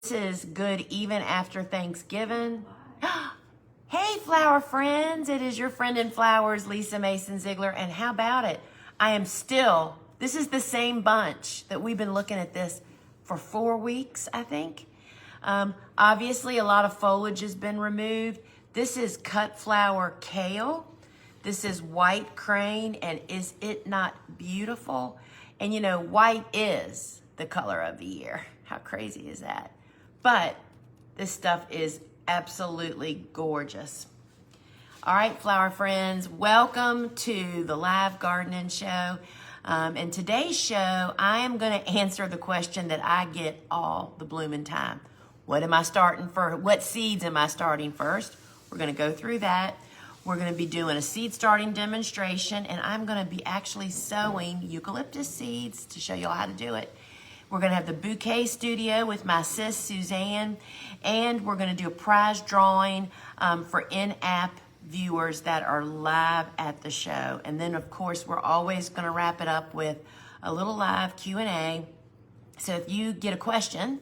This is good even after Thanksgiving. Hey, flower friends. It is your friend in flowers, Lisa Mason Ziegler. And how about it? This is the same bunch that we've been looking at this for 4 weeks, I think. Obviously, a lot of foliage has been removed. This is cut flower kale. This is white crane, and is it not beautiful? And you know, white is the color of the year. How crazy is that? But this stuff is absolutely gorgeous. All right, flower friends, welcome to the live gardening show. And today's show, I am going to answer the question that I get all the blooming time. What seeds am I starting first? We're going to go through that. We're going to be doing a seed starting demonstration, and I'm going to be actually sowing eucalyptus seeds to show y'all how to do it. We're going to have the Bouquet Studio with my sis, Suzanne, and we're going to do a prize drawing for in-app viewers that are live at the show. And then, of course, we're always going to wrap it up with a little live Q&A. So if you get a question,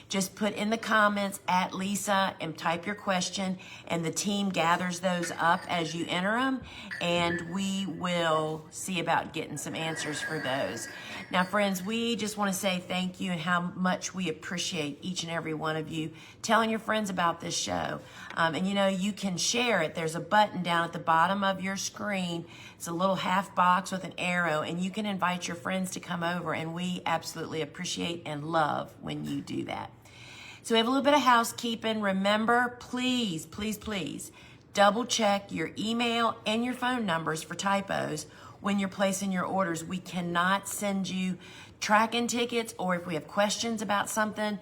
just put in the comments at Lisa and type your question, and the team gathers those up as you enter them, and we will see about getting some answers for those. Now, friends, we just want to say thank you and how much we appreciate each and every one of you telling your friends about this show. And you know, you can share it. There's a button down at the bottom of your screen. It's a little half box with an arrow, and you can invite your friends to come over, and we absolutely appreciate and love when you do that. So we have a little bit of housekeeping. Remember, please, please, please double check your email and your phone numbers for typos when you're placing your orders. We cannot send you tracking tickets, or if we have questions about something,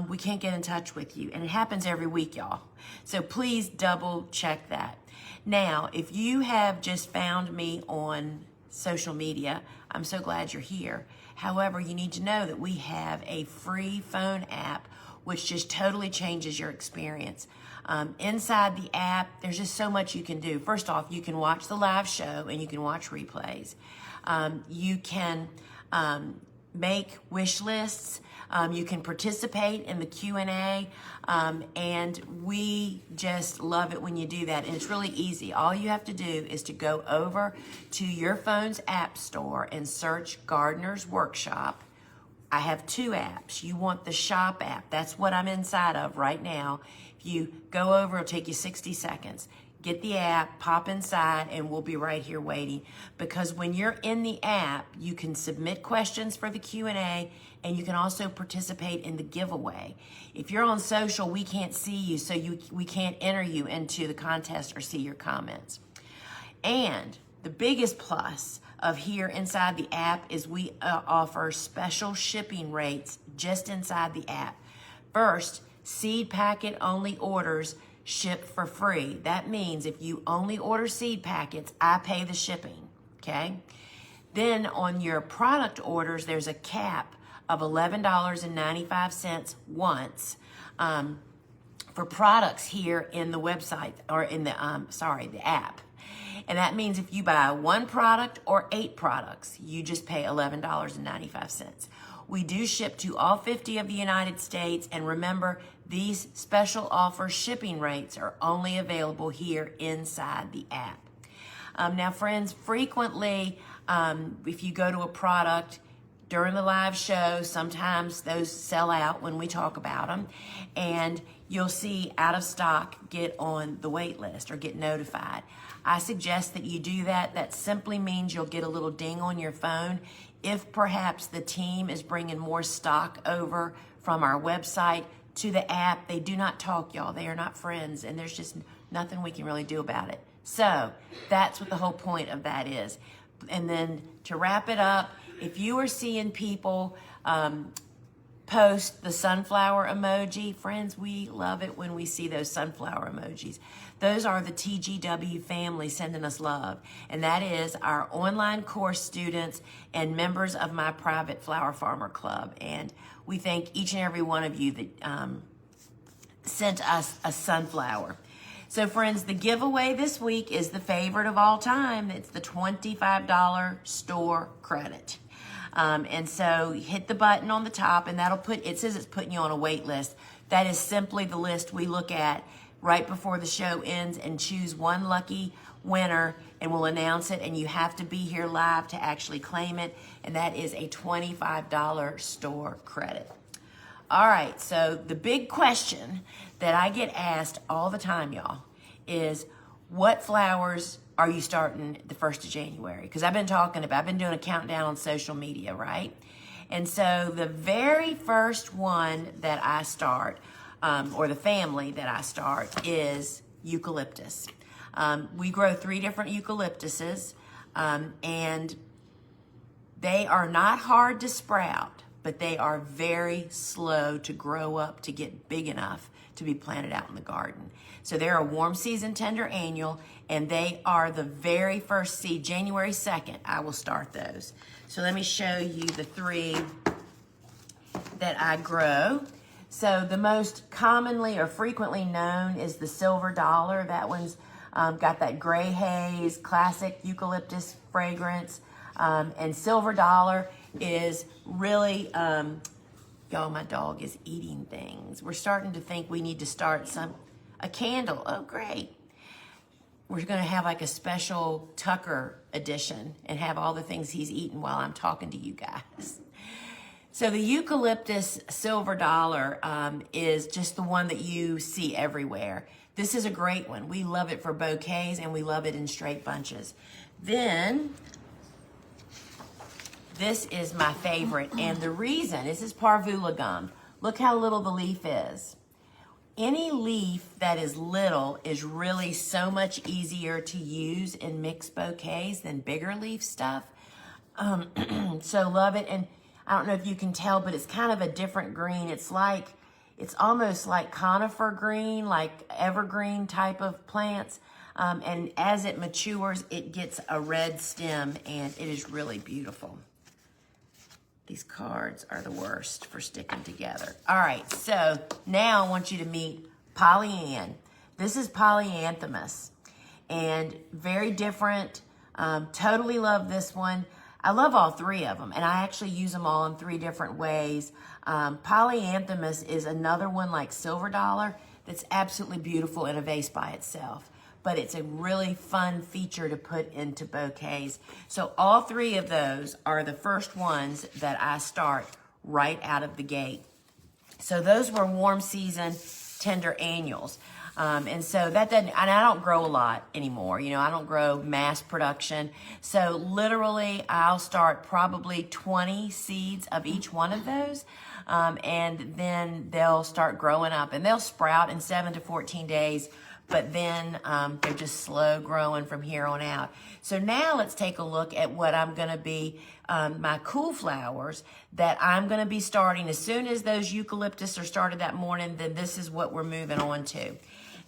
we can't get in touch with you. And it happens every week, y'all. So please double check that. Now, if you have just found me on social media, I'm so glad you're here. However, you need to know that we have a free phone app which just totally changes your experience. Inside the app, there's just so much you can do. First off, you can watch the live show and you can watch replays. You can make wish lists. You can participate in the Q&A, and we just love it when you do that. And it's really easy. All you have to do is to go over to your phone's app store and search Gardener's Workshop. I have 2 apps. You want the shop app. That's what I'm inside of right now. If you go over, it'll take you 60 seconds. Get the app, pop inside, and we'll be right here waiting. Because when you're in the app, you can submit questions for the Q&A, and you can also participate in the giveaway. If you're on social, we can't see you, so we can't enter you into the contest or see your comments. And the biggest plus of here inside the app is we offer special shipping rates just inside the app. First, seed packet only orders ship for free. That means if you only order seed packets, I pay the shipping, okay? Then on your product orders, there's a cap of $11.95 once for products here in the website, or in the, the app. And that means if you buy 1 product or 8 products, you just pay $11.95. We do ship to all 50 of the United States. And remember, these special offer shipping rates are only available here inside the app. Now, friends, frequently, if you go to a product during the live show, sometimes those sell out when we talk about them. And you'll see out of stock get on the wait list or get notified. I suggest that you do that. That simply means you'll get a little ding on your phone if perhaps the team is bringing more stock over from our website to the app. They do not talk, y'all. They are not friends, and there's just nothing we can really do about it. So that's what the whole point of that is. And then to wrap it up, if you are seeing people post the sunflower emoji, friends, we love it when we see those sunflower emojis. Those are the TGW family sending us love. And that is our online course students and members of my private Flower Farmer Club. And we thank each and every one of you that sent us a sunflower. So friends, the giveaway this week is the favorite of all time. It's the $25 store credit. And so hit the button on the top and that'll it says it's putting you on a wait list. That is simply the list we look at right before the show ends and choose one lucky winner and we'll announce it, and you have to be here live to actually claim it, and that is a $25 store credit. All right, so the big question that I get asked all the time, y'all, is what flowers are you starting the 1st of January? Because I've been doing a countdown on social media, right? And so the very first one that I start, or the family that I start, is eucalyptus. We grow 3 different eucalyptuses, and they are not hard to sprout, but they are very slow to grow up to get big enough to be planted out in the garden. So they're a warm season tender annual, and they are the very first seed. January 2nd, I will start those. So let me show you the 3 that I grow. So the most commonly or frequently known is the silver dollar. That one's got that gray haze, classic eucalyptus fragrance. And silver dollar is really, y'all, my dog is eating things. We're starting to think we need to start a candle. Oh, great. We're going to have like a special Tucker edition and have all the things he's eating while I'm talking to you guys. So the eucalyptus silver dollar is just the one that you see everywhere. This is a great one. We love it for bouquets and we love it in straight bunches. Then, this is my favorite, and the reason, this is parvula gum. Look how little the leaf is. Any leaf that is little is really so much easier to use in mixed bouquets than bigger leaf stuff. So love it, and I don't know if you can tell, but it's kind of a different green. It's almost like conifer green, like evergreen type of plants. And as it matures, it gets a red stem, and it is really beautiful. These cards are the worst for sticking together. All right, so now I want you to meet Pollyann. This is Polyanthumus, and very different. Totally love this one. I love all 3 of them, and I actually use them all in 3 different ways. Polyanthumus is another one like silver dollar that's absolutely beautiful in a vase by itself, but it's a really fun feature to put into bouquets. So all 3 of those are the first ones that I start right out of the gate. So those were warm season tender annuals. And so that doesn't, and I don't grow a lot anymore. You know, I don't grow mass production. So literally I'll start probably 20 seeds of each one of those. And then they'll start growing up, and they'll sprout in 7 to 14 days. But then they're just slow growing from here on out. So now let's take a look at what I'm going to be, my cool flowers that I'm going to be starting. As soon as those eucalyptus are started that morning, then this is what we're moving on to.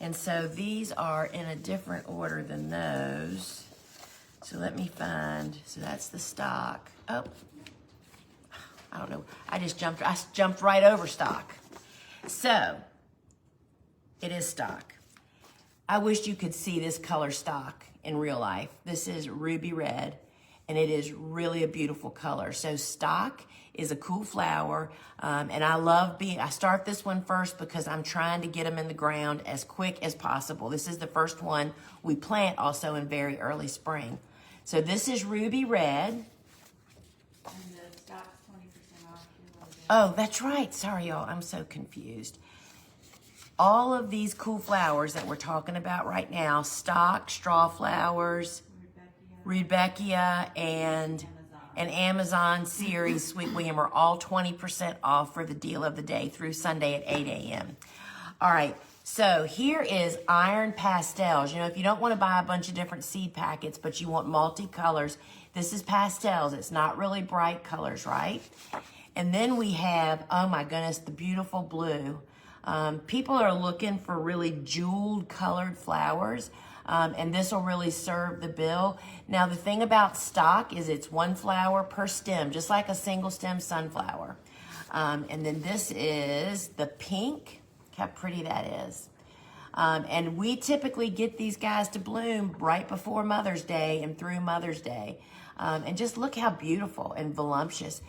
And so these are in a different order than those. So let me find, so that's the stock. Oh, I don't know. I jumped right over stock. So it is stock. I wish you could see this color stock in real life. This is ruby red, and it is really a beautiful color. So stock is a cool flower, and I start this one first because I'm trying to get them in the ground as quick as possible. This is the first one we plant also in very early spring. So this is ruby red. And the stock's 20% off. Oh, that's right. Sorry, y'all. I'm so confused. All of these cool flowers that we're talking about right now, stock, Strawflowers, Rudbeckia, and an Amazon series, Sweet William, are all 20% off for the deal of the day through Sunday at 8 a.m. All right, so here is Iron Pastels. You know, if you don't want to buy a bunch of different seed packets, but you want multicolors, this is pastels. It's not really bright colors, right? And then we have, oh my goodness, the beautiful blue. People are looking for really jeweled colored flowers, and this will really serve the bill. Now, the thing about stock is it's 1 flower per stem, just like a single stem sunflower. And then this is the pink. Look how pretty that is. And we typically get these guys to bloom right before Mother's Day and through Mother's Day. And just look how beautiful and voluptuous.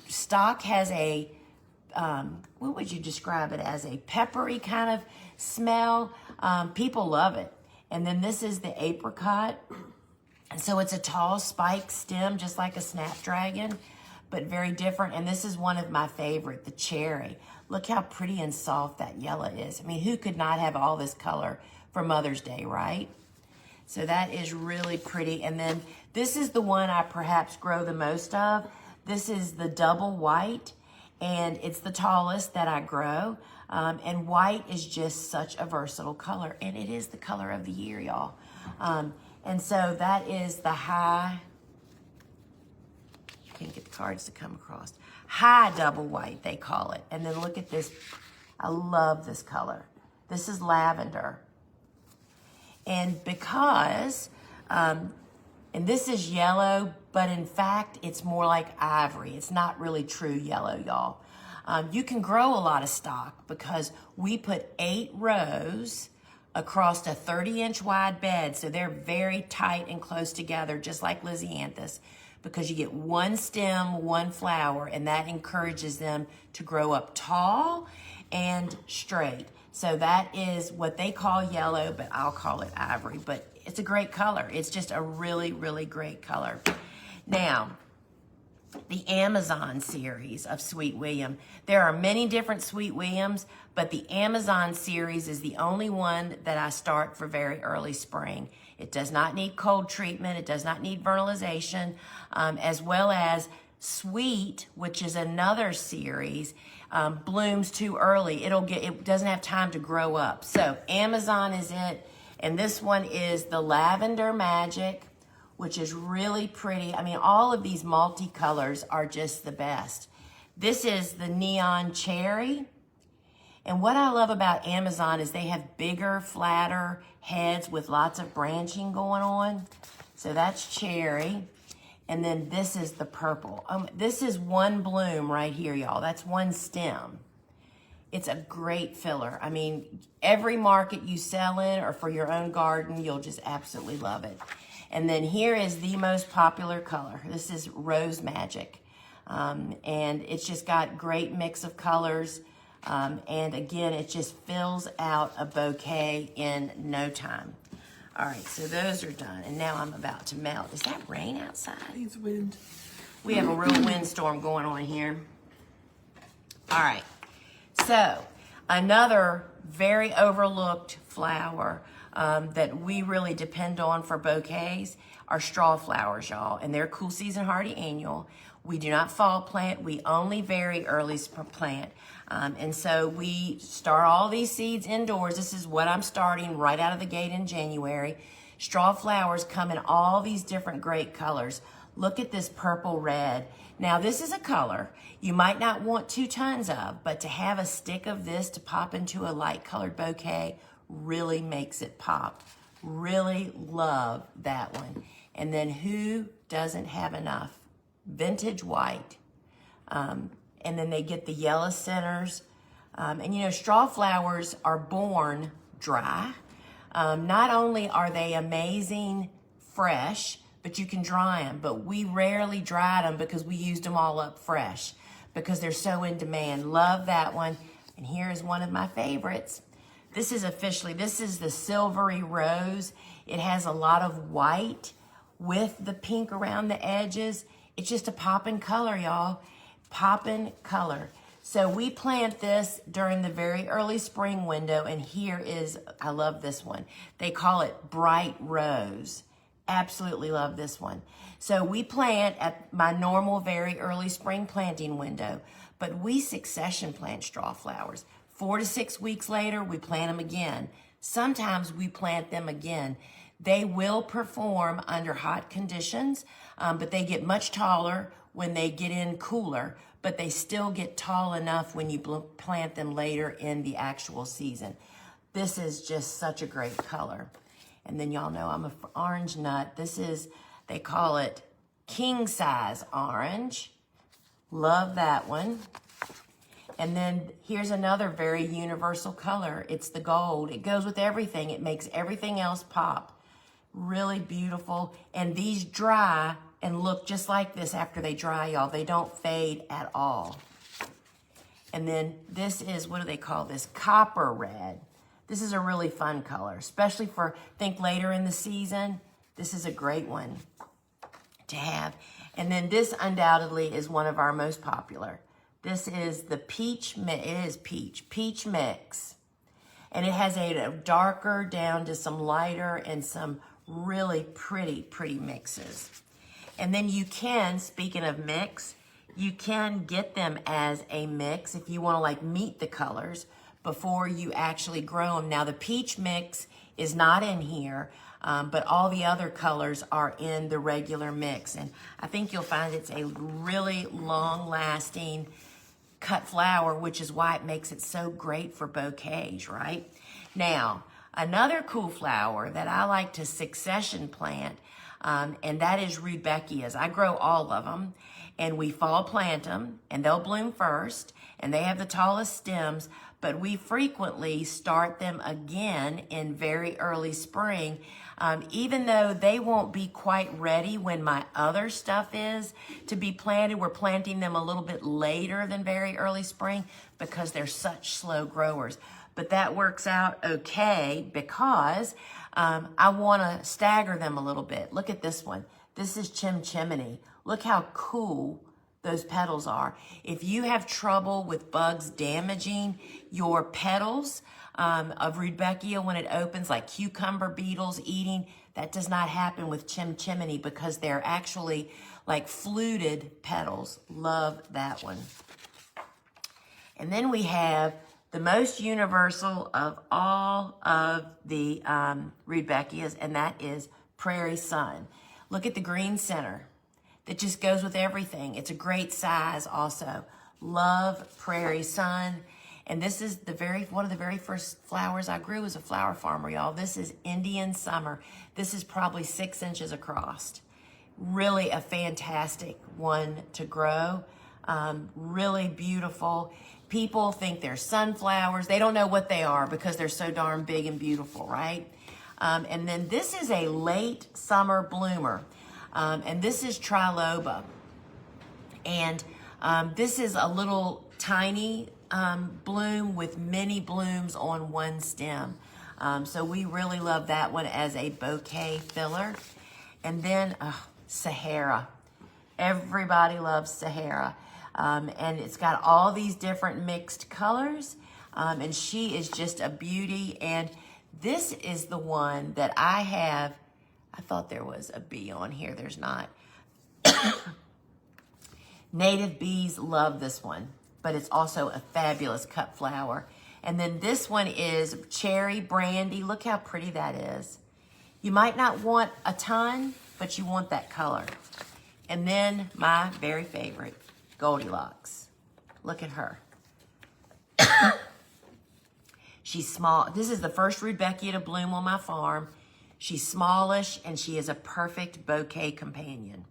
Stock has a, what would you describe it as? A peppery kind of smell. People love it. And then this is the apricot. And so it's a tall spike stem, just like a snapdragon, but very different. And this is one of my favorite, the cherry. Look how pretty and soft that yellow is. I mean, who could not have all this color for Mother's Day, right? So that is really pretty. And then this is the one I perhaps grow the most of. This is the double white, and it's the tallest that I grow. And white is just such a versatile color, and it is the color of the year, y'all. And so that is the high, can't get the cards to come across, high double white, they call it. And then look at this. I love this color. This is lavender. And because, and this is yellow, but in fact, it's more like ivory. It's not really true yellow, y'all. You can grow a lot of stock because we put 8 rows across a 30-inch wide bed. So they're very tight and close together, just like Lysianthus, because you get one stem, one flower, and that encourages them to grow up tall and straight. So that is what they call yellow, but I'll call it ivory. But it's a great color. It's just a really, really great color. Now, the Amazon series of Sweet William. There are many different Sweet Williams, but the Amazon series is the only one that I start for very early spring. It does not need cold treatment. It does not need fertilization, as well as Sweet, which is another series, blooms too early. It doesn't have time to grow up. So Amazon is it, and this one is the Lavender Magic, which is really pretty. I mean, all of these multicolors are just the best. This is the Neon Cherry. And what I love about Amazon is they have bigger, flatter heads with lots of branching going on. So that's cherry. And then this is the purple. This is one bloom right here, y'all. That's one stem. It's a great filler. I mean, every market you sell in or for your own garden, you'll just absolutely love it. And then here is the most popular color. This is Rose Magic. And it's just got great mix of colors. And again, it just fills out a bouquet in no time. All right, so those are done. And now I'm about to melt. Is that rain outside? It's wind. We have a real windstorm going on here. All right, so another very overlooked flower that we really depend on for bouquets are strawflowers, y'all. And they're cool season hardy annual. We do not fall plant. We only very early plant. And so we start all these seeds indoors. This is what I'm starting right out of the gate in January. Strawflowers come in all these different great colors. Look at this purple red. Now this is a color you might not want 2 tons of, but to have a stick of this to pop into a light colored bouquet really makes it pop. Really love that one. And then who doesn't have enough? Vintage white. And then they get the yellow centers. And you know, strawflowers are born dry. Not only are they amazing fresh, but you can dry them. But we rarely dried them because we used them all up fresh because they're so in demand. Love that one. And here is one of my favorites. This is the silvery rose. It has a lot of white with the pink around the edges. It's just a poppin' color, y'all. Poppin' color. So we plant this during the very early spring window, and here is, I love this one. They call it Bright Rose. Absolutely love this one. So we plant at my normal very early spring planting window, but we succession plant strawflowers. 4 to 6 weeks later, we plant them again. Sometimes we plant them again. They will perform under hot conditions, but they get much taller when they get in cooler, but they still get tall enough when you plant them later in the actual season. This is just such a great color. And then y'all know I'm an orange nut. This is, they call it king size orange. Love that one. And then here's another very universal color. It's the gold. It goes with everything. It makes everything else pop. Really beautiful. And these dry and look just like this after they dry, y'all. They don't fade at all. And then this is, what do they call this? Copper red. This is a really fun color, especially for, think later in the season. This is a great one to have. And then this undoubtedly is one of our most popular. This is the peach mix. And it has a darker down to some lighter and some really pretty mixes. And then you can, speaking of mix, you can get them as a mix if you want to like meet the colors before you actually grow them. Now the peach mix is not in here, but all the other colors are in the regular mix. And I think you'll find it's a really long-lasting cut flower, which is why it makes it so great for bouquets, right? Now, another cool flower that I like to succession plant, and that is Rudbeckias. I grow all of them, and we fall plant them, and they'll bloom first, and they have the tallest stems, but we frequently start them again in very early spring, even though they won't be quite ready when my other stuff is to be planted. We're planting them a little bit later than very early spring because they're such slow growers. But that works out okay because I want to stagger them a little bit. Look at this one. This is Chimney. Look how cool those petals are. If you have trouble with bugs damaging your petals of Rudbeckia when it opens, like cucumber beetles eating, that does not happen with Chimney because they're actually like fluted petals. Love that one. And then we have the most universal of all of the Rudbeckias, and that is Prairie Sun. Look at the green center. That just goes with everything. It's a great size also. Love Prairie Sun. And this is one of the very first flowers I grew as a flower farmer, y'all. This is Indian Summer. This is probably 6 inches across. Really a fantastic one to grow. Really beautiful. People think they're sunflowers. They don't know what they are because they're so darn big and beautiful, right? And then this is a late summer bloomer. And this is Triloba. And this is a little tiny bloom with many blooms on one stem. So we really love that one as a bouquet filler. And then Sahara. Everybody loves Sahara. And it's got all these different mixed colors. And she is just a beauty. And this is the one that I have. I thought there was a bee on here. There's not. Native bees love this one, but it's also a fabulous cut flower. And then this one is Cherry Brandy. Look how pretty that is. You might not want a ton, but you want that color. And then my very favorite, Goldilocks. Look at her. She's small. This is the first Rudbeckia to bloom on my farm. She's smallish, and she is a perfect bouquet companion.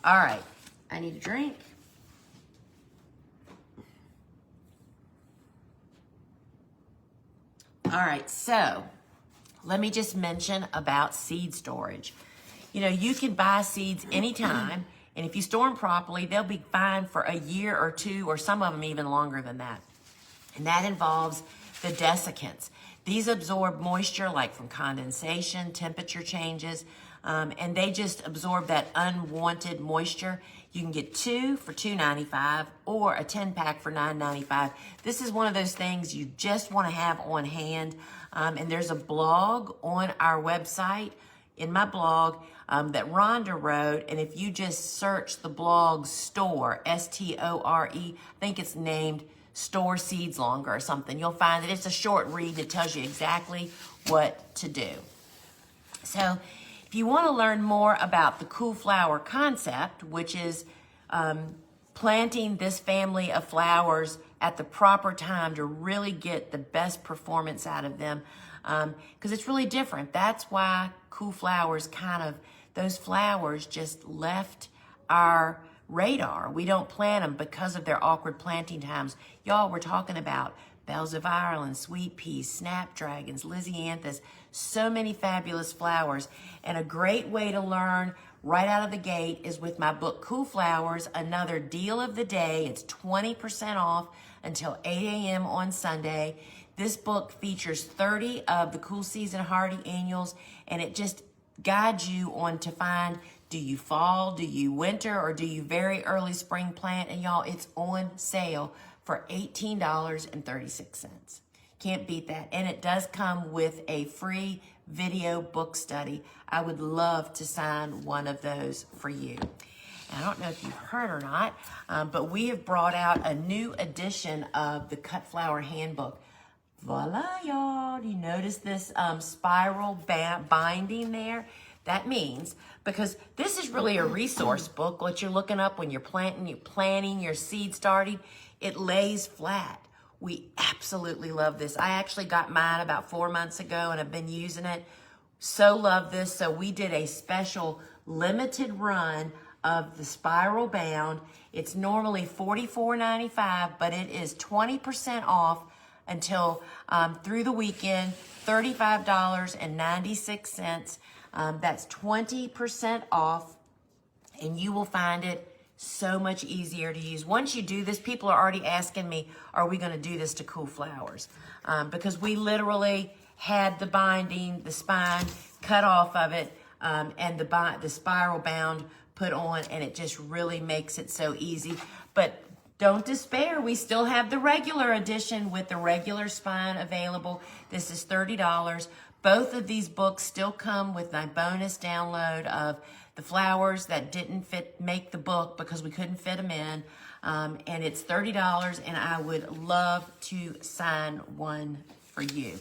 All right, I need a drink. All right, so let me just mention about seed storage. You know, you can buy seeds anytime, and if you store them properly, they'll be fine for a year or two, or some of them even longer than that. And that involves the desiccants. These absorb moisture like from condensation, temperature changes, and they just absorb that unwanted moisture. You can get 2 for $2.95 or a 10-pack for $9.95. This is one of those things you just want to have on hand. And there's a blog on our website, in my blog, that Rhonda wrote. And if you just search the blog store, S-T-O-R-E, I think it's named Store Seeds Longer or something, you'll find that it's a short read that tells you exactly what to do. So if you want to learn more about the cool flower concept, which is planting this family of flowers at the proper time to really get the best performance out of them, because it's really different. That's why cool flowers those flowers just left our radar. We don't plant them because of their awkward planting times. Y'all, we're talking about bells of Ireland, sweet peas, snapdragons, lysianthus, so many fabulous flowers. And a great way to learn right out of the gate is with my book, Cool Flowers, another deal of the day. It's 20% off until 8 a.m. on Sunday. This book features 30 of the Cool Season Hardy annuals, and it just guides you on to find, do you fall, do you winter, or do you very early spring plant? And y'all, it's on sale for $18.36. Can't beat that. And it does come with a free video book study. I would love to sign one of those for you. I don't know if you've heard or not, but we have brought out a new edition of the Cut Flower Handbook. Voila, y'all. Do you notice this spiral binding there? That means, because this is really a resource book, what you're looking up when you're planting your seed starting, it lays flat. We absolutely love this. I actually got mine about 4 months ago and I've been using it. So love this. So we did a special limited run of the spiral bound. It's normally $44.95, but it is 20% off until through the weekend, $35.96. That's 20% off, and you will find it so much easier to use. Once you do this, people are already asking me, are we going to do this to Cool Flowers? Because we literally had the binding, the spine cut off of it, and the spiral bound put on, and it just really makes it so easy. But don't despair. We still have the regular edition with the regular spine available. This is $30. Both of these books still come with my bonus download of the flowers that didn't make the book because we couldn't fit them in. And it's $30, and I would love to sign one for you.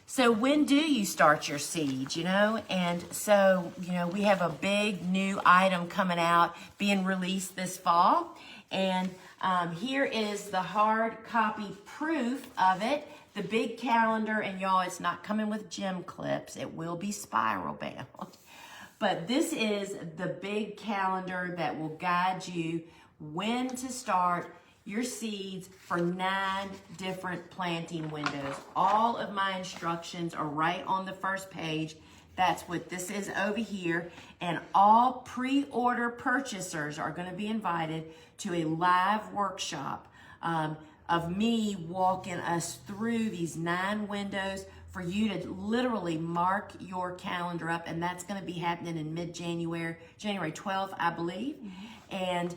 So when do you start your seeds, And so, we have a big new item coming out, being released this fall. And here is the hard copy proof of it, the big calendar. And y'all, it's not coming with gem clips. It will be spiral bound. But this is the big calendar that will guide you when to start your seeds for 9 different planting windows. All of my instructions are right on the first page. That's what this is over here. And all pre-order purchasers are going to be invited to a live workshop of me walking us through these 9 windows for you to literally mark your calendar up. And that's going to be happening in mid-January, January 12th, I believe. And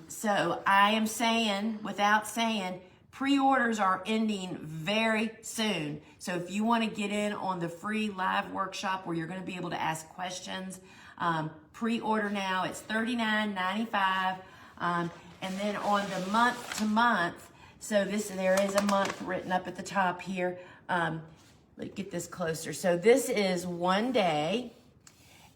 so I am saying, without saying, pre-orders are ending very soon. So if you want to get in on the free live workshop where you're going to be able to ask questions, pre-order now. It's $39.95. And then on the month to month, so there is a month written up at the top here. Let's get this closer. So this is 1 day.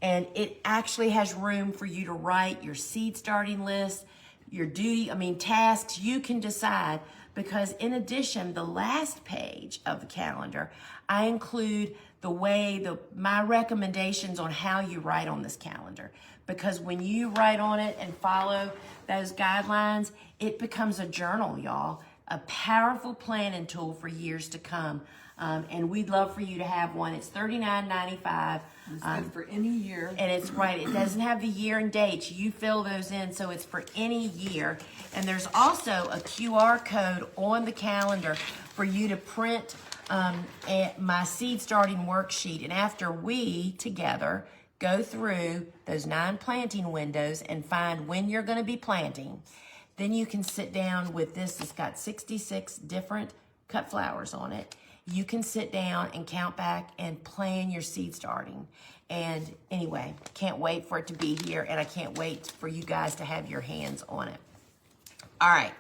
And it actually has room for you to write your seed starting list, your tasks. You can decide, because in addition, the last page of the calendar, I include my recommendations on how you write on this calendar. Because when you write on it and follow those guidelines, it becomes a journal, y'all. A powerful planning tool for years to come. And we'd love for you to have one. It's $39.95. It's good for any year. And it's right. It doesn't have the year and dates. You fill those in, so it's for any year. And there's also a QR code on the calendar for you to print my seed starting worksheet. And after we together go through those 9 planting windows and find when you're going to be planting, then you can sit down with this. It's got 66 different cut flowers on it. You can sit down and count back and plan your seed starting. And anyway, can't wait for it to be here, and I can't wait for you guys to have your hands on it. All right,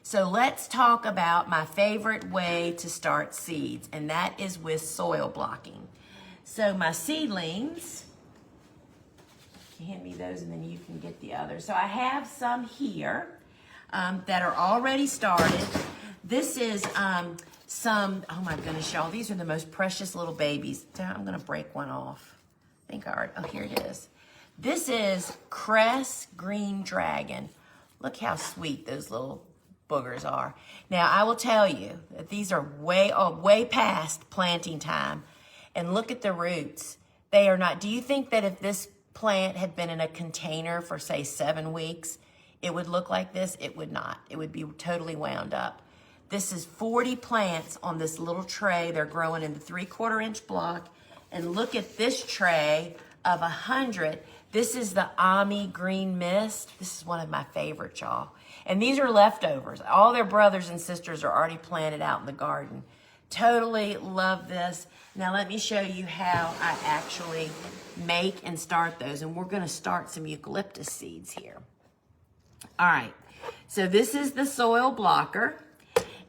so let's talk about my favorite way to start seeds, and that is with soil blocking. So my seedlings, hand me those and then you can get the others. So I have some here that are already started. This is oh my goodness, y'all, these are the most precious little babies. I'm gonna break one off. I think I already, oh, here it is. This is Cress Green Dragon. Look how sweet those little boogers are. Now, I will tell you that these are way past planting time. And look at the roots. They are not, do you think that if this plant had been in a container for say 7 weeks, it would look like this. It would not. It would be totally wound up. This is 40 plants on this little tray. They're growing in the 3/4 inch block. And look at this tray of 100. This is the Ami Green Mist. This is one of my favorites, y'all. And these are leftovers. All their brothers and sisters are already planted out in the garden. Totally love this. Now let me show you how I actually make and start those. And we're gonna start some eucalyptus seeds here. All right, so this is the soil blocker.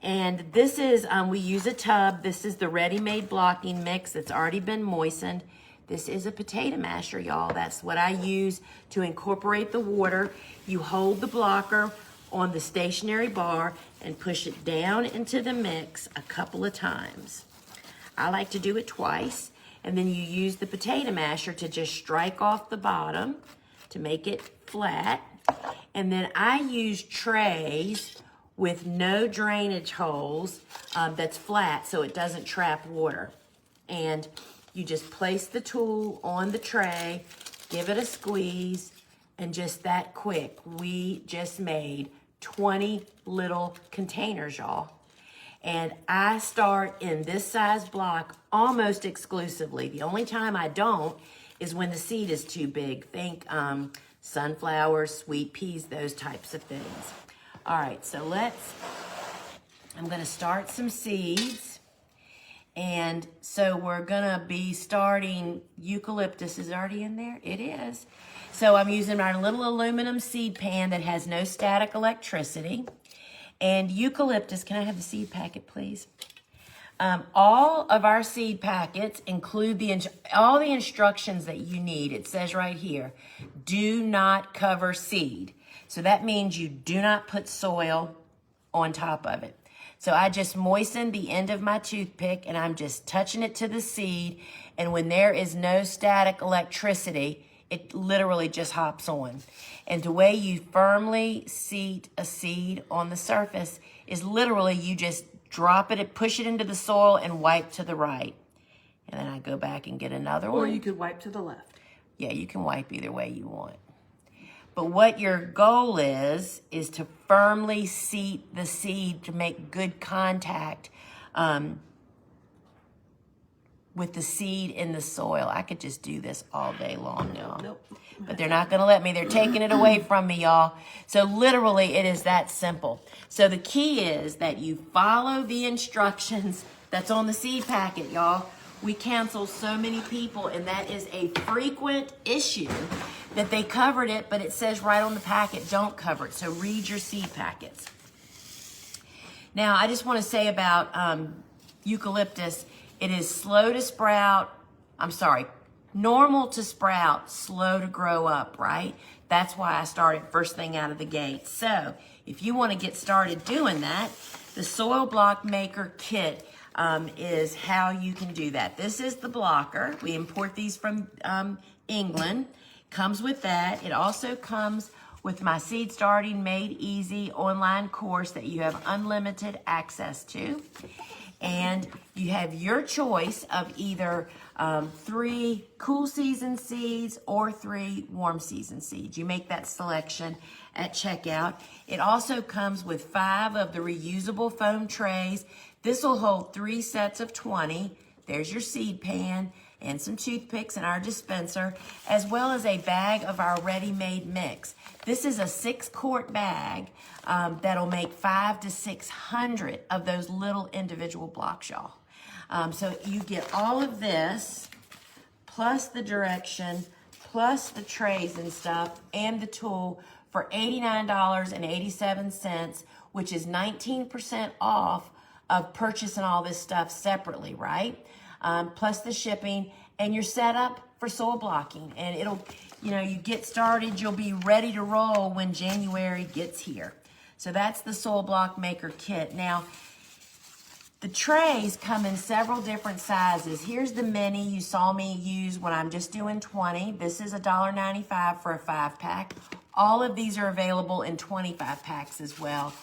And this is, we use a tub. This is the ready-made blocking mix that's already been moistened. This is a potato masher, y'all. That's what I use to incorporate the water. You hold the blocker on the stationary bar and push it down into the mix a couple of times. I like to do it twice. And then you use the potato masher to just strike off the bottom to make it flat. And then I use trays with no drainage holes that's flat so it doesn't trap water. And you just place the tool on the tray, give it a squeeze, and just that quick, we just made 20 little containers, y'all. And I start in this size block almost exclusively. The only time I don't is when the seed is too big. Think sunflowers, sweet peas, those types of things. All right, so I'm gonna start some seeds. And so we're gonna be starting, eucalyptus is already in there? It is. So I'm using my little aluminum seed pan that has no static electricity. And eucalyptus, can I have the seed packet, please? All of our seed packets include all the instructions that you need. It says right here, do not cover seed. So that means you do not put soil on top of it. So I just moisten the end of my toothpick and I'm just touching it to the seed. And when there is no static electricity, it literally just hops on. And the way you firmly seat a seed on the surface is literally you just drop it, push it into the soil and wipe to the right. And then I go back and get another one. Or you could wipe to the left. Yeah, you can wipe either way you want. But what your goal is to firmly seat the seed to make good contact with the seed in the soil. I could just do this all day long, y'all. Nope. But they're not gonna let me. They're taking it away from me, y'all. So literally, it is that simple. So the key is that you follow the instructions that's on the seed packet, y'all. We counsel so many people, and that is a frequent issue that they covered it, but it says right on the packet, don't cover it. So read your seed packets. Now, I just want to say about eucalyptus, it is slow to sprout. Normal to sprout, slow to grow up, right? That's why I started first thing out of the gate. So if you want to get started doing that, the Soil Block Maker Kit is how you can do that. This is the blocker. We import these from England. Comes with that. It also comes with my Seed Starting Made Easy online course that you have unlimited access to. And you have your choice of either 3 cool season seeds or 3 warm season seeds. You make that selection at checkout. It also comes with 5 of the reusable foam trays. This will hold 3 sets of 20. There's your seed pan and some toothpicks in our dispenser, as well as a bag of our ready-made mix. This is a 6-quart bag that'll make 500 to 600 of those little individual blocks, y'all. So you get all of this, plus the direction, plus the trays and stuff, and the tool for $89.87, which is 19% off of purchasing all this stuff separately, right? Plus the shipping, and you're set up for soil blocking. And it'll, you get started, you'll be ready to roll when January gets here. So that's the Soil Block Maker Kit. Now, the trays come in several different sizes. Here's the mini you saw me use when I'm just doing 20. This is $1.95 for a 5-pack. All of these are available in 25 packs as well.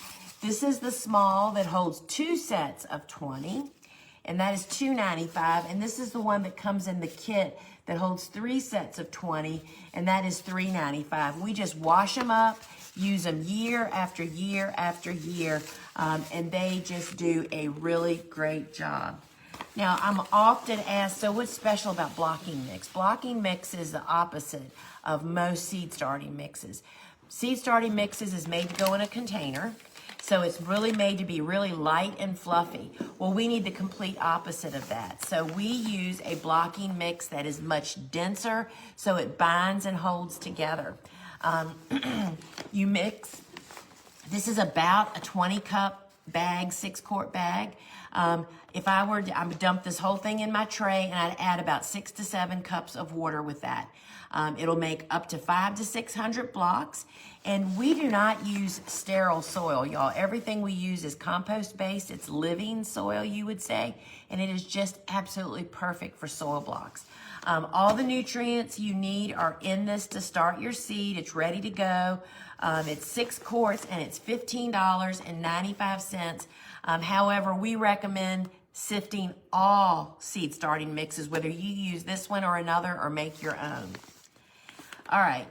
This is the small that holds 2 sets of 20. And that is $2.95, and this is the one that comes in the kit that holds 3 sets of 20, and that is $3.95. We just wash them up, use them year after year after year, and they just do a really great job. Now, I'm often asked, so what's special about blocking mix? Blocking mix is the opposite of most seed starting mixes. Seed starting mixes is made to go in a container, so it's really made to be really light and fluffy. Well, we need the complete opposite of that. So we use a blocking mix that is much denser, so it binds and holds together. You mix, this is about a 20-cup bag, 6-quart bag. If I were to, I would dump this whole thing in my tray, and I'd add about 6 to 7 cups of water with that. It'll make up to 500 to 600 blocks, and we do not use sterile soil, y'all. Everything we use is compost-based. It's living soil, you would say, and it is just absolutely perfect for soil blocks. All the nutrients you need are in this to start your seed. It's ready to go. It's 6 quarts, and it's $15.95. However, we recommend sifting all seed starting mixes, whether you use this one or another or make your own. All right.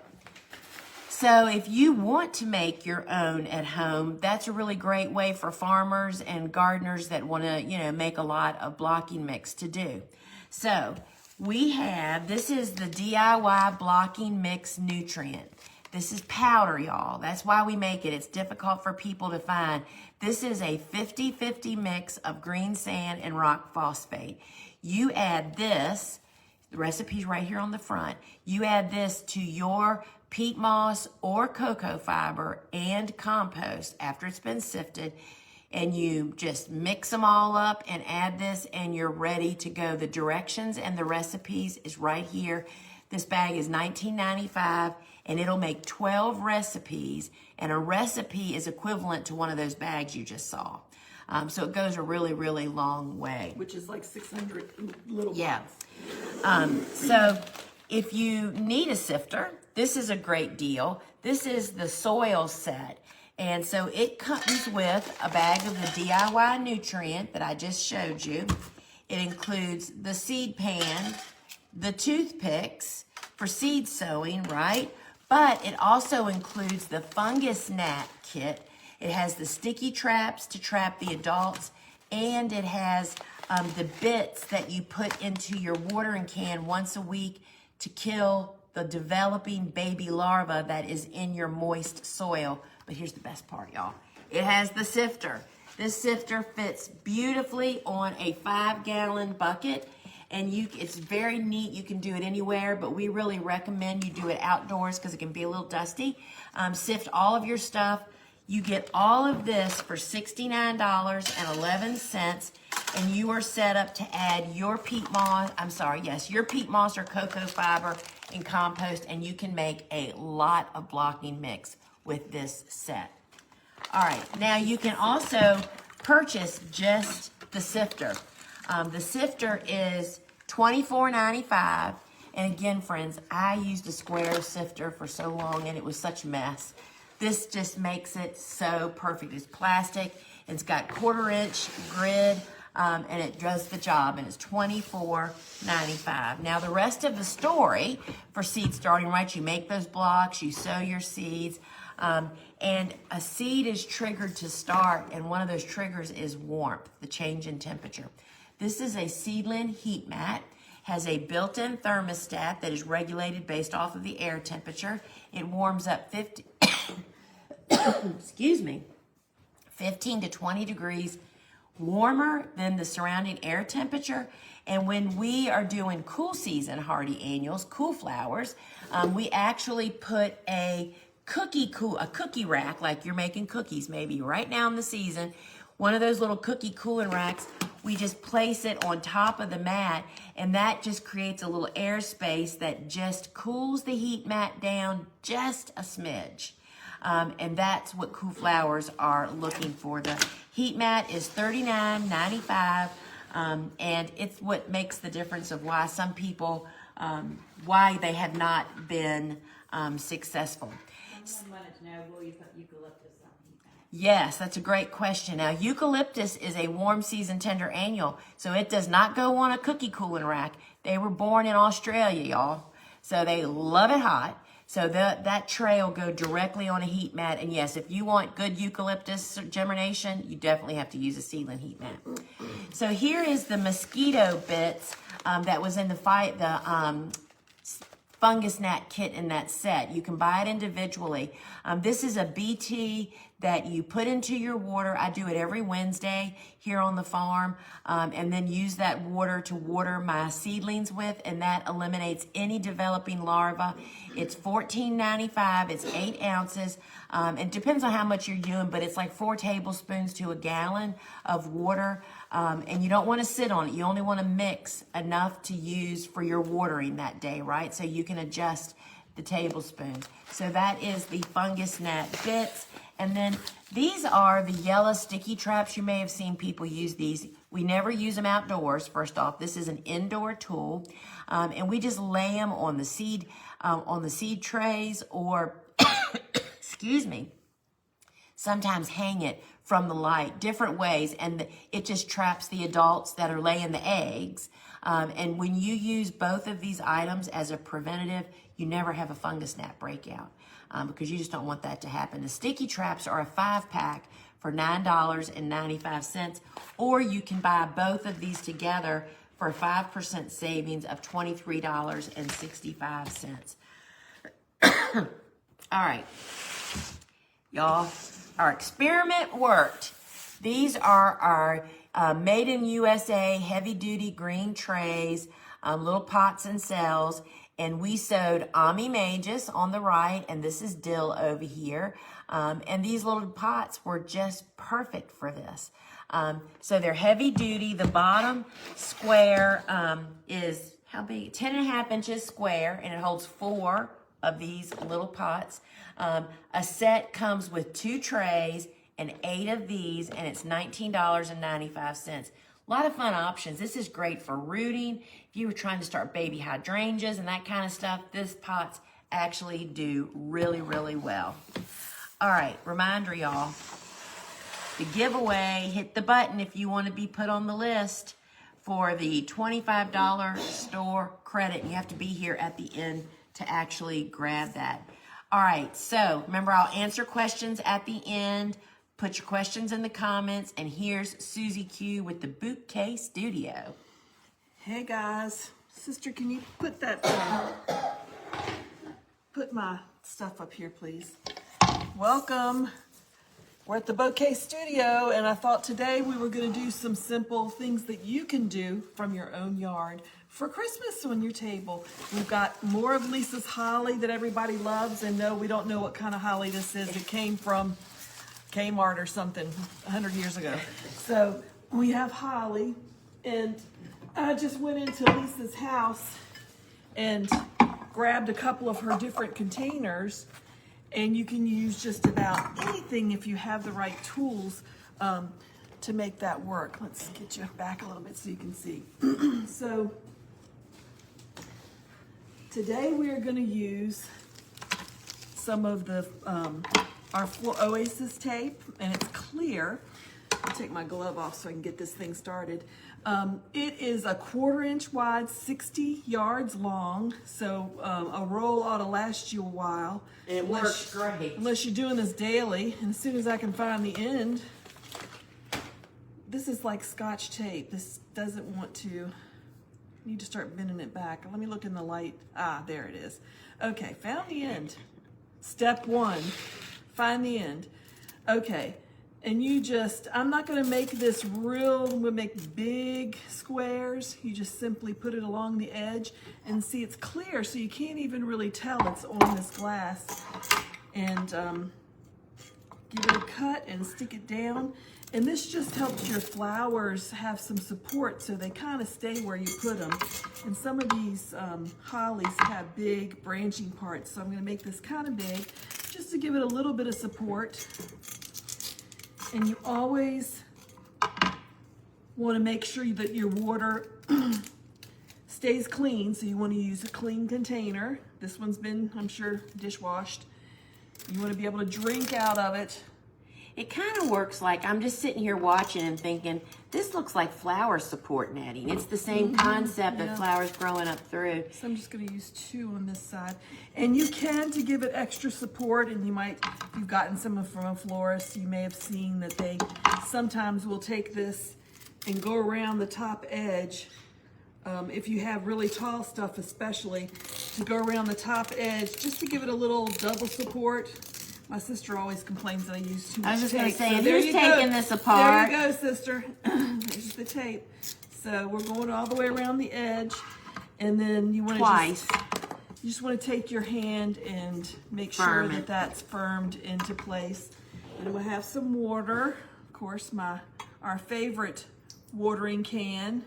So if you want to make your own at home, that's a really great way for farmers and gardeners that want to, make a lot of blocking mix to do. So we have, this is the DIY blocking mix nutrient. This is powder, y'all. That's why we make it. It's difficult for people to find. This is a 50-50 mix of green sand and rock phosphate. You add this, the recipe's right here on the front. You add this to your peat moss or cocoa fiber and compost after it's been sifted, and you just mix them all up and add this, and you're ready to go. The directions and the recipes is right here. This bag is $19.95, and it'll make 12 recipes, and a recipe is equivalent to one of those bags you just saw. So it goes a really, really long way. Which is like 600 little Yeah. bucks. So if you need a sifter, this is a great deal. This is the soil set. And so it comes with a bag of the DIY nutrient that I just showed you. It includes the seed pan, the toothpicks for seed sowing, right? But it also includes the fungus gnat kit. It has the sticky traps to trap the adults, and it has the bits that you put into your watering can once a week to kill the developing baby larva that is in your moist soil. But here's the best part, y'all. It has the sifter. This sifter fits beautifully on a 5-gallon bucket, and it's very neat. You can do it anywhere, but we really recommend you do it outdoors because it can be a little dusty. Sift all of your stuff. You get all of this for $69.11, and you are set up to add your peat moss, your peat moss or cocoa fiber and compost, and you can make a lot of blocking mix with this set. All right, now you can also purchase just the sifter. The sifter is $24.95, and again, friends, I used a square sifter for so long, and it was such a mess. This just makes it so perfect. It's plastic, it's got 1/4-inch grid, and it does the job, and it's $24.95. Now, the rest of the story for seed starting, right? You make those blocks, you sow your seeds, and a seed is triggered to start, and one of those triggers is warmth, the change in temperature. This is a seedling heat mat, has a built-in thermostat that is regulated based off of the air temperature. It warms up 15 to 20 degrees warmer than the surrounding air temperature. And when we are doing cool season hardy annuals, cool flowers, we actually put a cookie rack, like you're making cookies maybe right now in the season, one of those little cookie cooling racks. We just place it on top of the mat, and that just creates a little air space that just cools the heat mat down just a smidge. And that's what cool flowers are looking for. The heat mat is $39.95, and it's what makes the difference of why some people, why they have not been successful. Someone wanted to know, will you put eucalyptus on heat mat? Yes, that's a great question. Now, eucalyptus is a warm season tender annual, so it does not go on a cookie cooling rack. They were born in Australia, y'all, so they love it hot. So that tray will go directly on a heat mat. And yes, if you want good eucalyptus germination, you definitely have to use a seedling heat mat. So here is the mosquito bits that was in the fungus gnat kit in that set. You can buy it individually. This is a BT that you put into your water. I do it every Wednesday here on the farm, and then use that water to water my seedlings with, and that eliminates any developing larvae. It's $14.95. It's 8 ounces. It depends on how much you're doing, but it's like 4 tablespoons to a gallon of water. And you don't want to sit on it. You only want to mix enough to use for your watering that day, right? So you can adjust the tablespoons. So that is the fungus gnat bits. And then these are the yellow sticky traps. You may have seen people use these. We never use them outdoors, first off. This is an indoor tool. And we just lay them on the seed trays, or, excuse me, sometimes hang it from the light, different ways, and it just traps the adults that are laying the eggs. And when you use both of these items as a preventative, you never have a fungus gnat breakout, because you just don't want that to happen. The sticky traps are a 5-pack for $9.95, or you can buy both of these together for a 5% savings of $23.65. All right, y'all, our experiment worked. These are our made in USA heavy duty green trays, little pots and cells, and we sewed Ami Magus on the right, and this is dill over here. And these little pots were just perfect for this. So they're heavy duty. The bottom square is how big? 10.5 inches square, and it holds 4 of these little pots. A set comes with 2 trays and 8 of these, and it's $19.95. A lot of fun options. This is great for rooting. If you were trying to start baby hydrangeas and that kind of stuff, this pots actually do really, really well. All right, reminder, y'all. The giveaway, hit the button if you want to be put on the list for the $25 store credit. You have to be here at the end to actually grab that. All right, so remember, I'll answer questions at the end. Put your questions in the comments, and here's Susie Q with the Bouquet Studio. Hey guys, sister, can you put my stuff up here, please? Welcome. We're at the Bouquet Studio, and I thought today we were going to do some simple things that you can do from your own yard for Christmas on your table. We've got more of Lisa's holly that everybody loves, and no, we don't know what kind of holly this is. It came from Kmart or something 100 years ago. So we have holly, and I just went into Lisa's house and grabbed a couple of her different containers, and you can use just about anything if you have the right tools to make that work. Let's get you back a little bit so you can see. So today we are going to use some of the our Oasis tape, and it's clear. I'll take my glove off so I can get this thing started. It is a 1/4 inch wide, 60 yards long, so a roll ought to last you a while. It works great. Unless you're doing this daily, and as soon as I can find the end, this is like Scotch tape. This doesn't want to, I need to start bending it back. Let me look in the light. Ah, there it is. Okay, found the end. Step 1, find the end. Okay. And you just, I'm not going to make this real, I'm going to make big squares. You just simply put it along the edge, and see, it's clear, so you can't even really tell it's on this glass. And give it a cut and stick it down. And this just helps your flowers have some support so they kind of stay where you put them. And some of these hollies have big branching parts, so I'm going to make this kind of big just to give it a little bit of support. And you always want to make sure that your water stays clean, so you want to use a clean container. This one's been, I'm sure, dishwashed. You want to be able to drink out of it. It kind of works like, I'm just sitting here watching and thinking, this looks like flower support netting. It's the same concept of flowers growing up through. So I'm just going to use 2 on this side. And you can, to give it extra support, and you might, if you've gotten some from a florist, you may have seen that they sometimes will take this and go around the top edge. If you have really tall stuff especially, to go around the top edge just to give it a little double support. My sister always complains that I use too much tape. I was just going to say, So who's taking this apart? There you go, sister. There's the tape. So we're going all the way around the edge, and then you want to you just want to take your hand and make sure that that's firmed into place. And we'll have some water, of course, our favorite watering can.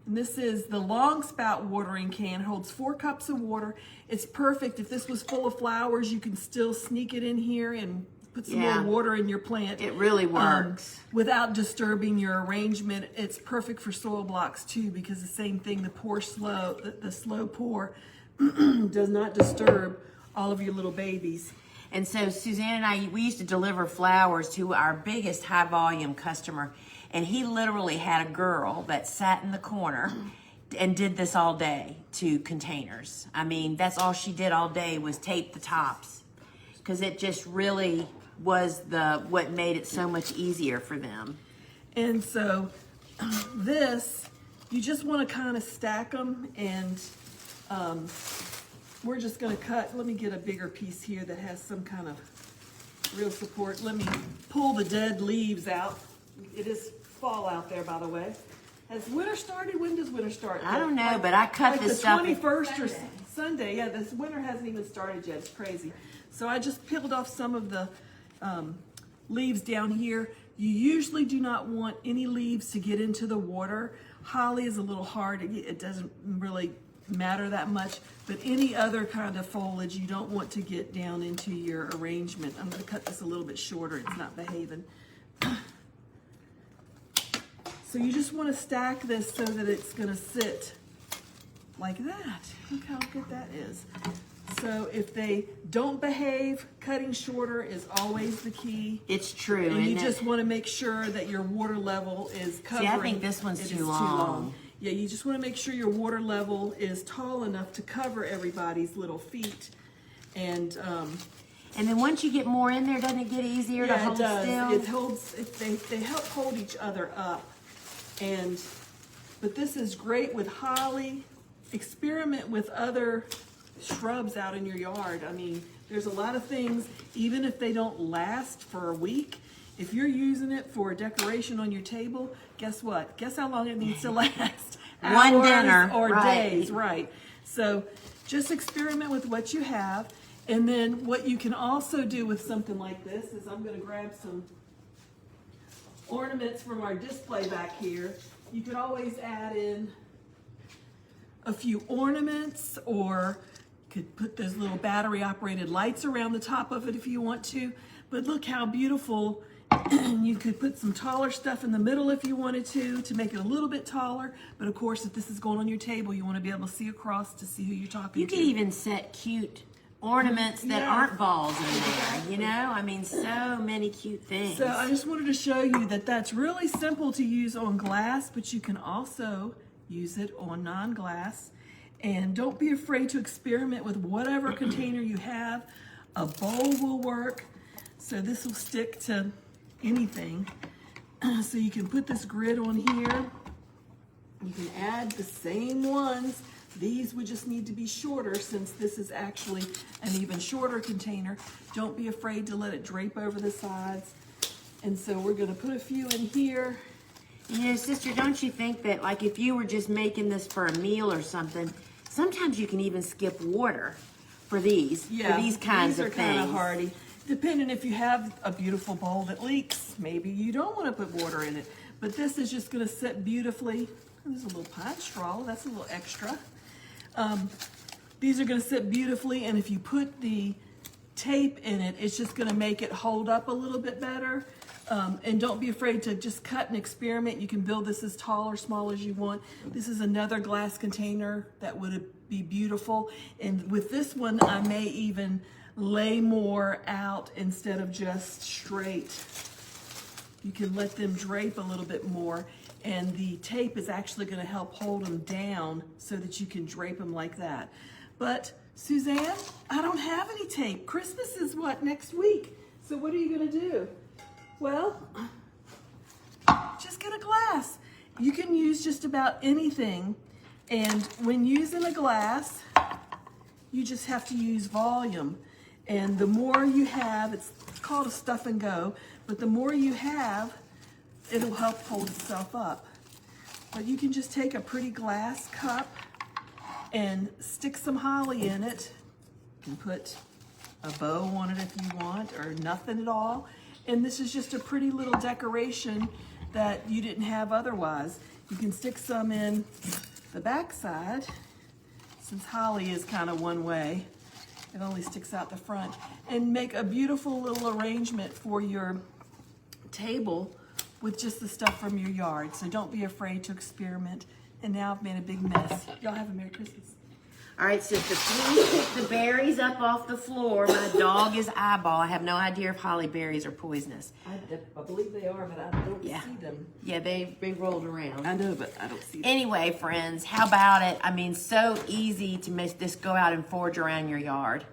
And this is the long spout watering can. It holds 4 cups of water. It's perfect. If this was full of flowers, you can still sneak it in here and put some more water in your plant. It really works. Without disturbing your arrangement. It's perfect for soil blocks too, because the same thing, the slow pour does not disturb all of your little babies. And so Suzanne and I, we used to deliver flowers to our biggest high volume customer. And he literally had a girl that sat in the corner and did this all day to containers. I mean, that's all she did all day was tape the tops, because it just really was what made it so much easier for them. And so this, you just want to kind of stack them, and we're just going to cut. Let me get a bigger piece here that has some kind of real support. Let me pull the dead leaves out. It is fall out there, by the way. Has winter started? When does winter start? I don't know, but I cut this stuff. The 21st or Sunday. Yeah, this winter hasn't even started yet. It's crazy. So I just peeled off some of the leaves down here. You usually do not want any leaves to get into the water. Holly is a little hard. It doesn't really matter that much, but any other kind of foliage you don't want to get down into your arrangement. I'm going to cut this a little bit shorter. It's not behaving. So you just want to stack this so that it's going to sit like that. Look how good that is. So if they don't behave, cutting shorter is always the key. It's true. And you just want to make sure that your water level is covering. See, I think this one's too long. Yeah, you just want to make sure your water level is tall enough to cover everybody's little feet. And then once you get more in there, doesn't it get easier to hold still? It holds. They help hold each other up. But this is great with holly. Experiment with other shrubs out in your yard. I mean, there's a lot of things, even if they don't last for a week, if you're using it for decoration on your table, guess what? Guess how long it needs to last? One dinner. Or days, right. So just experiment with what you have. And then what you can also do with something like this is, I'm going to grab some ornaments from our display back here. You could always add in a few ornaments, or could put those little battery operated lights around the top of it if you want to. But look how beautiful. You could put some taller stuff in the middle if you wanted to make it a little bit taller. But of course, if this is going on your table, you want to be able to see across to see who you're talking to. You could even set cute ornaments that aren't balls in there, you know? I mean, so many cute things. So I just wanted to show you that that's really simple to use on glass, but you can also use it on non-glass. And don't be afraid to experiment with whatever container you have. A bowl will work. So this will stick to anything. So you can put this grid on here. You can add the same ones. These would just need to be shorter, since this is actually an even shorter container. Don't be afraid to let it drape over the sides. And so we're going to put a few in here. You know, sister, don't you think that, like, if you were just making this for a meal or something, sometimes you can even skip water for these, for these kinds of things. These are kind of hardy. Depending if you have a beautiful bowl that leaks, maybe you don't want to put water in it. But this is just going to sit beautifully. There's a little pine straw. That's a little extra. These are going to sit beautifully, and if you put the tape in it, it's just going to make it hold up a little bit better. And don't be afraid to just cut and experiment. You can build this as tall or small as you want. This is another glass container that would be beautiful. And with this one, I may even lay more out instead of just straight. You can let them drape a little bit more, and the tape is actually going to help hold them down so that you can drape them like that. But Suzanne, I don't have any tape. Christmas is what, next week? So what are you going to do? Well, just get a glass. You can use just about anything, and when using a glass, you just have to use volume. And the more you have, it's called a stuff and go, but the more you have, it'll help hold itself up. But you can just take a pretty glass cup and stick some holly in it. You can put a bow on it if you want, or nothing at all. And this is just a pretty little decoration that you didn't have otherwise. You can stick some in the back side, since holly is kind of one way. It only sticks out the front, and make a beautiful little arrangement for your table with just the stuff from your yard. So don't be afraid to experiment. And now I've made a big mess. Y'all have a Merry Christmas. All right, sister, please pick the berries up off the floor. My dog is eyeball. I have no idea if holly berries are poisonous. I believe they are, but I don't see them. Yeah, they rolled around. I know, but I don't see them. Anyway, friends, how about it? I mean, so easy to make this go out and forage around your yard.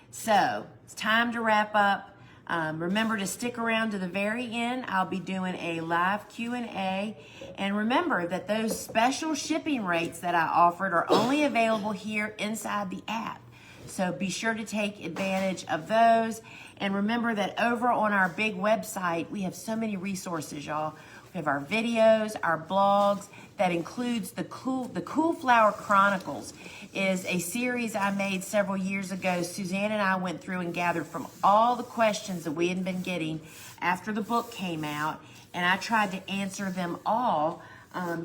So it's time to wrap up. Remember to stick around to the very end. I'll be doing a live Q&A. And remember that those special shipping rates that I offered are only available here inside the app. So be sure to take advantage of those. And remember that over on our big website, we have so many resources, y'all. We have our videos, our blogs. That includes the Cool Flower Chronicles is a series I made several years ago. Suzanne and I went through and gathered from all the questions that we had been getting after the book came out, and I tried to answer them all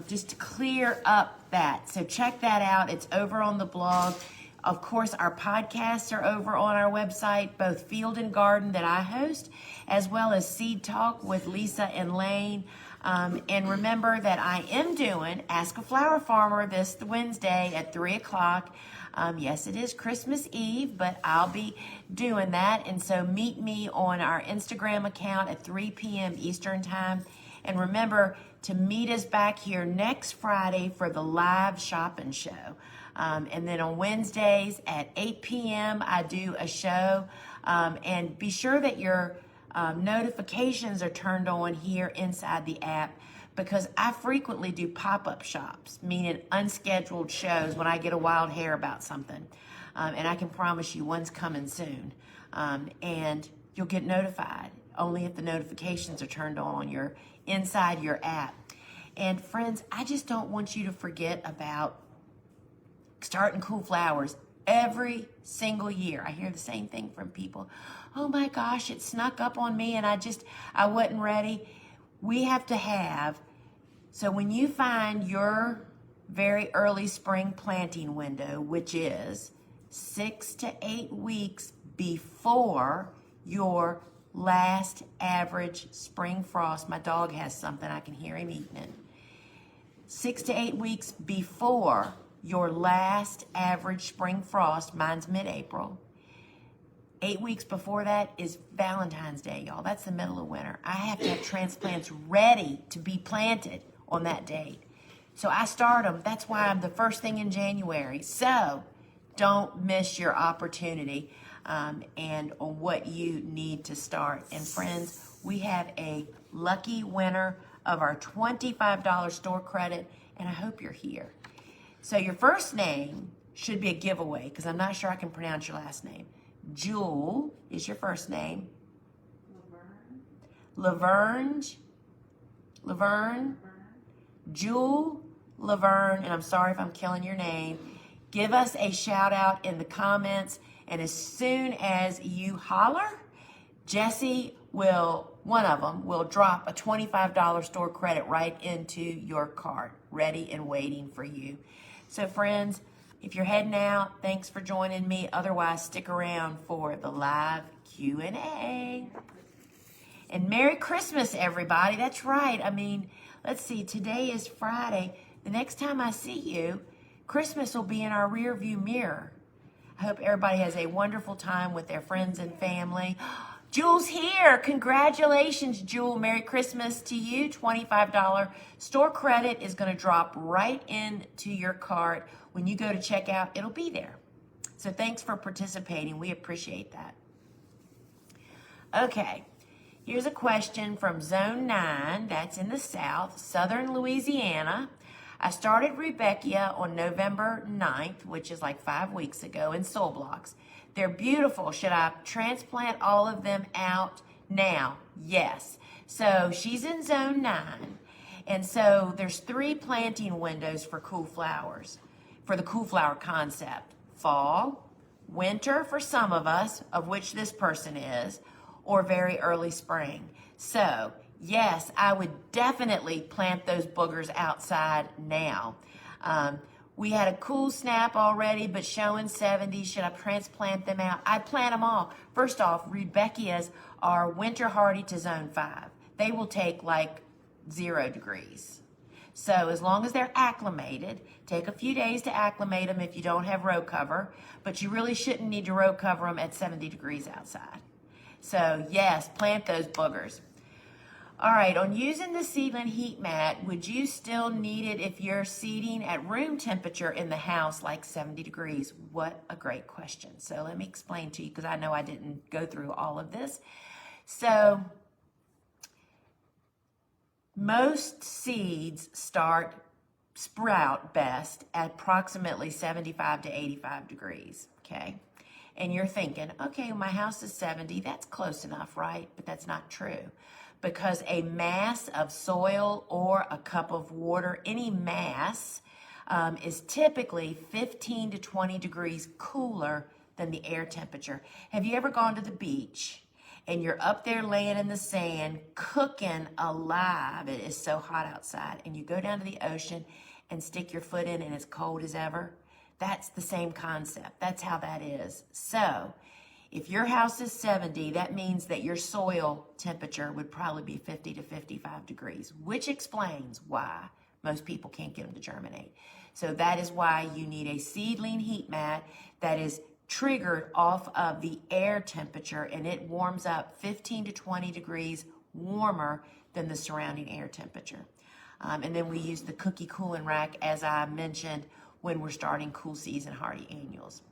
just to clear up that. So check that out. It's over on the blog. Of course, our podcasts are over on our website, both Field and Garden that I host, as well as Seed Talk with Lisa and Lane. And remember that I am doing Ask a Flower Farmer this Wednesday at 3 o'clock. Yes, it is Christmas Eve, but I'll be doing that. And so meet me on our Instagram account at 3 p.m. Eastern Time. And remember to meet us back here next Friday for the live shopping show. And then on Wednesdays at 8 p.m. I do a show. And be sure that your notifications are turned on here inside the app, because I frequently do pop-up shops, meaning unscheduled shows when I get a wild hair about something. And I can promise you one's coming soon. And you'll get notified only if the notifications are turned on your inside your app. And friends, I just don't want you to forget about starting Cool Flowers every single year. I hear the same thing from people. Oh my gosh, it snuck up on me and I wasn't ready. We have to have, so when you find your very early spring planting window, which is 6 to 8 weeks before your last average spring frost. My dog has something, I can hear him eating it. 6 to 8 weeks before your last average spring frost, mine's mid-April. 8 weeks before that is Valentine's Day, y'all. That's the middle of winter. I have to have transplants ready to be planted on that date. So I start them. That's why I'm the first thing in January. So don't miss your opportunity and on what you need to start. And friends, we have a lucky winner of our $25 store credit, and I hope you're here. So your first name should be a giveaway, because I'm not sure I can pronounce your last name. Jewel is your first name. Laverne. Jewel Laverne, and I'm sorry if I'm killing your name. Give us a shout out in the comments, and as soon as you holler, Jesse one of them will drop a $25 store credit right into your cart, ready and waiting for you. So friends, if you're heading out, thanks for joining me. Otherwise, stick around for the live Q&A. And Merry Christmas, everybody. That's right. I mean, let's see. Today is Friday. The next time I see you, Christmas will be in our rear view mirror. I hope everybody has a wonderful time with their friends and family. Jewel's here. Congratulations, Jewel. Merry Christmas to you. $25 store credit is going to drop right into your cart. When you go to checkout, it'll be there. So thanks for participating. We appreciate that. Okay, here's a question from Zone 9. That's in the South, Southern Louisiana. I started Rudbeckia on November 9th, which is like 5 weeks ago, in soul blocks. They're beautiful. Should I transplant all of them out now? Yes. So she's in Zone 9. And so there's 3 planting windows for cool flowers, for the cool flower concept. Fall, winter for some of us, of which this person is, or very early spring. So yes, I would definitely plant those boogers outside now. We had a cool snap already, but showing 70. Should I transplant them out? I'd plant them all. First off, Rudbeckias are winter hardy to zone 5. They will take like 0 degrees. So as long as they're acclimated, take a few days to acclimate them if you don't have row cover, but you really shouldn't need to row cover them at 70 degrees outside. So yes, plant those boogers. All right, on using the seedling heat mat, would you still need it if you're seeding at room temperature in the house, like 70 degrees? What a great question. So let me explain to you, because I know I didn't go through all of this. So most seeds sprout best at approximately 75 to 85 degrees, okay? And you're thinking, okay, my house is 70, that's close enough, right? But that's not true. Because a mass of soil or a cup of water, any mass, is typically 15 to 20 degrees cooler than the air temperature. Have you ever gone to the beach and you're up there laying in the sand, cooking alive? It is so hot outside. And you go down to the ocean and stick your foot in and it's cold as ever? That's the same concept. That's how that is. So if your house is 70, that means that your soil temperature would probably be 50 to 55 degrees, which explains why most people can't get them to germinate. So that is why you need a seedling heat mat that is triggered off of the air temperature, and it warms up 15 to 20 degrees warmer than the surrounding air temperature. And then we use the cookie cooling rack, as I mentioned, when we're starting cool season hardy annuals.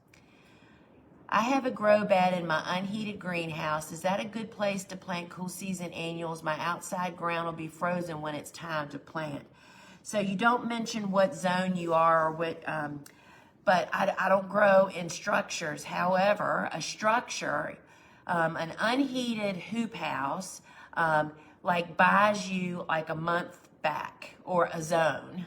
I have a grow bed in my unheated greenhouse. Is that a good place to plant cool season annuals? My outside ground will be frozen when it's time to plant. So you don't mention what zone you are or what, but I don't grow in structures. However, a structure, an unheated hoop house, like buys you like a month back, or a zone.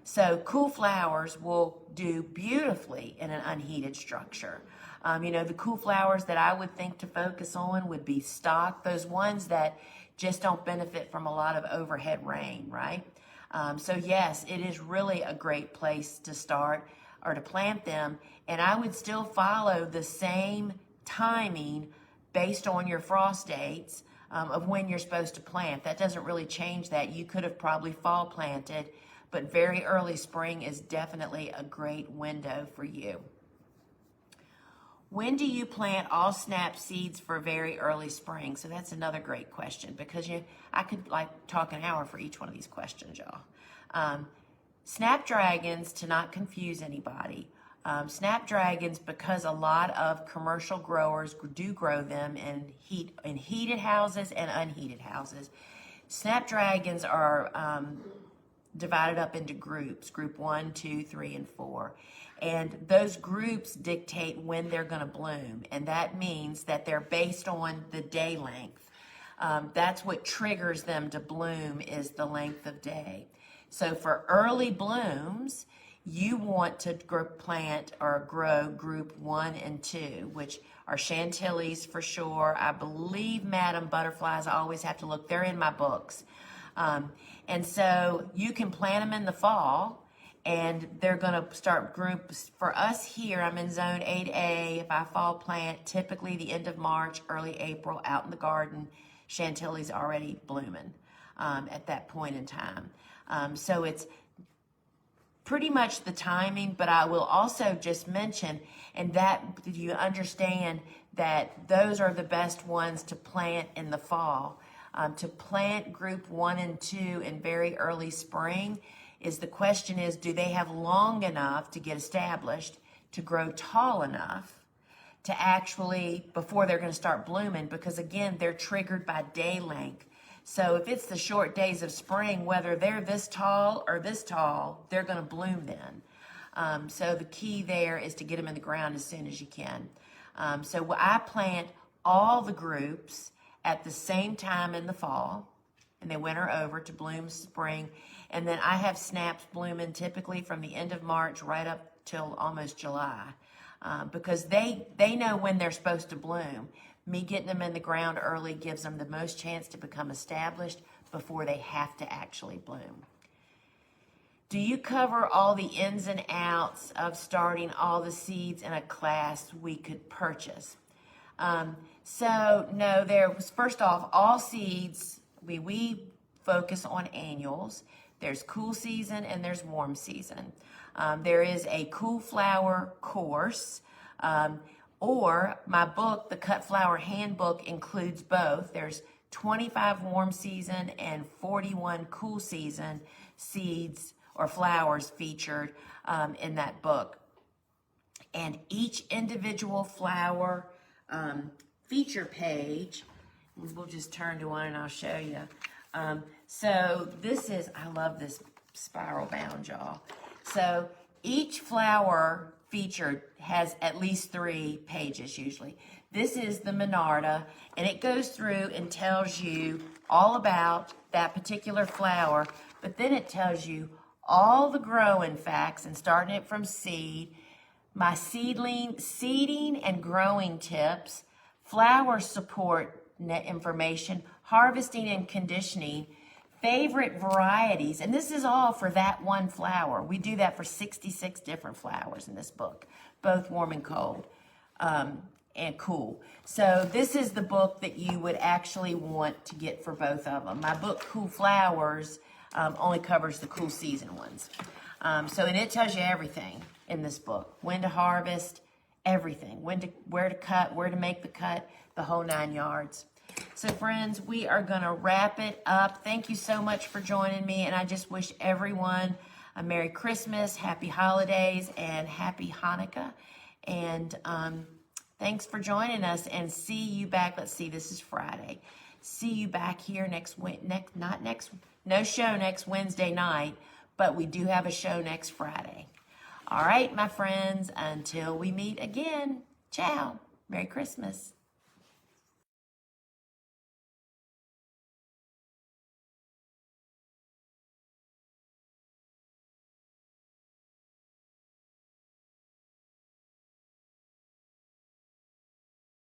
So cool flowers will do beautifully in an unheated structure. The cool flowers that I would think to focus on would be stock, those ones that just don't benefit from a lot of overhead rain, right? So yes, it is really a great place to start or to plant them. And I would still follow the same timing based on your frost dates of when you're supposed to plant. That doesn't really change that. You could have probably fall planted, but very early spring is definitely a great window for you. When do you plant all snap seeds for very early spring? So that's another great question, because I could talk an hour for each one of these questions, y'all. Snapdragons, to not confuse anybody, snapdragons, because a lot of commercial growers do grow them in heated houses and unheated houses. Snapdragons are divided up into groups, group 1, 2, 3, and 4. And those groups dictate when they're going to bloom. And that means that they're based on the day length. That's what triggers them to bloom, is the length of day. So for early blooms, you want to plant or grow group 1 and 2, which are chantillies for sure. I believe Madam Butterflies, I always have to look. They're in my books. And so you can plant them in the fall, and they're going to start groups. For us here, I'm in zone 8A. If I fall plant, typically the end of March, early April, out in the garden, chantilly's already blooming at that point in time. So it's pretty much the timing, but I will also just mention, and that you understand that those are the best ones to plant in the fall. To plant group 1 and 2 in very early spring the question is, do they have long enough to get established, to grow tall enough to actually, before they're going to start blooming, because again, they're triggered by day length. So if it's the short days of spring, whether they're this tall or this tall, they're going to bloom then. So the key there is to get them in the ground as soon as you can. So I plant all the groups at the same time in the fall, and they winter over to bloom spring. And then I have snaps blooming typically from the end of March right up till almost July, because they know when they're supposed to bloom. Me getting them in the ground early gives them the most chance to become established before they have to actually bloom. Do you cover all the ins and outs of starting all the seeds in a class we could purchase? So no, there was, first off, all seeds, we focus on annuals. There's cool season and there's warm season. There is a cool flower course, or my book, the Cut Flower Handbook, includes both. There's 25 warm season and 41 cool season seeds or flowers featured in that book. And each individual flower feature page, we'll just turn to one and I'll show you. So this is, I love this spiral bound, y'all. So each flower featured has at least 3 pages usually. This is the Monarda, and it goes through and tells you all about that particular flower, but then it tells you all the growing facts, and starting it from seed, my seeding and growing tips, flower support net information, harvesting and conditioning, favorite varieties, and this is all for that one flower. We do that for 66 different flowers in this book, both warm and cold and cool. So this is the book that you would actually want to get for both of them. My book, Cool Flowers, only covers the cool season ones. And it tells you everything in this book, when to harvest, everything, where to cut, where to make the cut, the whole 9 yards. So friends, we are going to wrap it up. Thank you so much for joining me, and I just wish everyone a Merry Christmas, Happy Holidays, and Happy Hanukkah. And thanks for joining us, and see you back. Let's see, this is Friday. See you back here no show next Wednesday night, but we do have a show next Friday. All right, my friends, until we meet again, ciao. Merry Christmas.